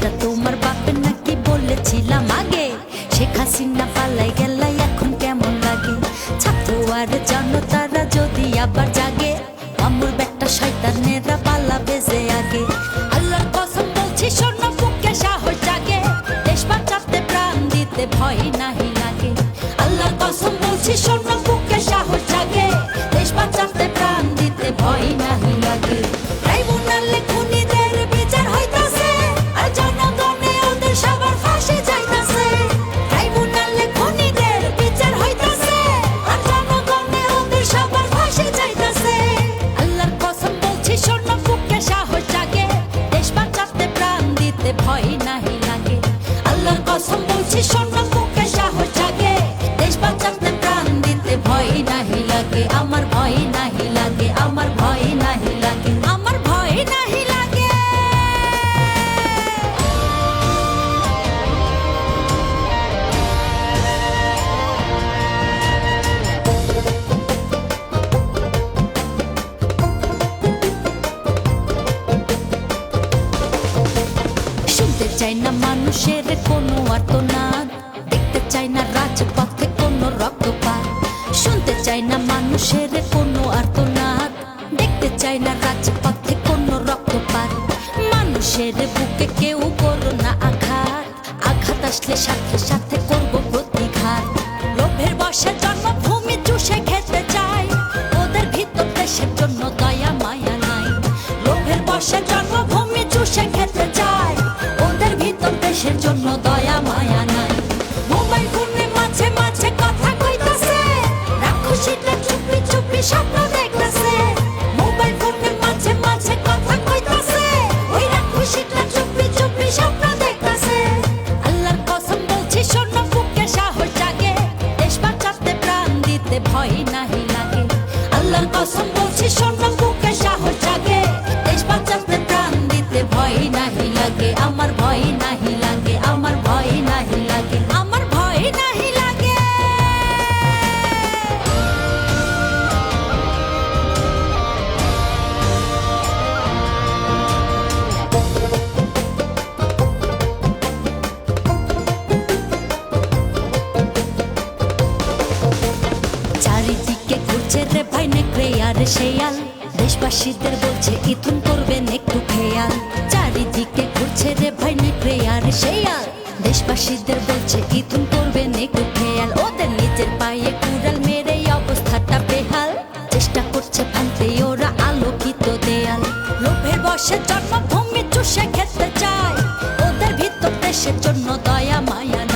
দেশটা তোমার বাপের নাকি বলেছিলাম আগে। শেখ হাসিনা পালাই গেলাই এখন কেমন লাগে? ছাত্র আর জনতারা যদি আবার জাগে, মামুর বেটা শয়তানেরা পালাবে যে আগে। আল্লাহর কসম বলছি শোন বুকে সাহস জাগে, দেশ বাঁচাতে প্রাণ দিতে ভয় নাহি লাগে। আল্লাহর কসম বলছি শোন বুকে সাহস জাগে, দেশ বাঁচাতে প্রাণ দিতে ভয় নাহি লাগে। ট্রাইব্যুনালে খুনিদের বিচার হইতাছে, আর জনগণে ওদের সবার ফাঁসি যাইতাছে। ট্রাইব্যুনালে খুনিদের বিচার হইতাছে, আর জনগণে ওদের সবার ফাঁসি যাইতাছে। আল্লাহর কসম বলছি শোন বুকে সাহস জাগে, দেশ বাঁচাতে প্রাণ দিতে ভয় নাহি লাগে। আল্লাহর কসম বলছি শোন বুকে সাহস জাগে, দেশ বাঁচাতে প্রাণ দিতে ভয় নাহি লাগে। আমার ভয় নাহি লাগে, আমার ভয় নাহি লাগে, আমার ভয় নাহি লাগে। শুনতে চাই না মানুষের কোনো আর্তনাদ, দেখতে চাই না রাজপথে কোনো রক্তপাত। শুনতে চাই না মানুষের কোনো আর্তনাদ, দেখতে চাই না রাজপথে কোনো রক্তপাত। মানুষের বুকে কেউ করো না আঘাত, আঘাত আসলে সাথে সাথে করবো প্রতিঘাত। লোভের বশে জন্মভূমি চুষে খেতে চায়, ওদের ভিতর দেশের জন্য দয়া মায়া নাই। লোভের বশে জন্মভূমি চুষে খেতে চায়, ওদের ভিতর দেশের জন্য দয়া মায়া নাই। মোবাইল ফোনে মাঝে মাঝে কথা কইতাছে, রাক্ষসীটা চুপি চুপি স্বপ্ন দেখতাছে। মোবাইল ফোনে মাঝে মাঝে কথা কইতাছে, ওই রাক্ষসীটা চুপি চুপি স্বপ্ন দেখতাছে। আল্লাহর কসম বলছি শোন বুকে সাহস জাগে, দেশ বাঁচাতে প্রাণ দিতে ভয় নাহি লাগে। আল্লাহর কসম বলছি শোন বুকে সাহস জাগে, দেশ বাঁচাতে প্রাণ দিতে ভয় নাহি লাগে। আমার ভয় নাহি লাগে, আমার ভয় নাহি লাগে, আমার ভয় নাহি লাগে। চারিদিকে ঘুরছে রে ভাই নেকড়ে আর শেয়াল, দেশবাসীদের বলছে ইথুন করবেন একটু খেয়াল। চারিদিকে ঘুরছে রে ভাই নেকড়ে আর শেয়াল, দেশবাসীদের বলছে ইথুন করবেন একটু খেয়াল। ওদের নিজের পায়ে কুড়াল মেরে অবস্থাটা বেহাল, চেষ্টা করছে ভাঙতে ওরা আলোকিত দেয়াল। লোভের বশে জন্মভূমি চুষে খেতে চায়, ওদের ভিতর দেশের জন্য দয়া মায়া নাই।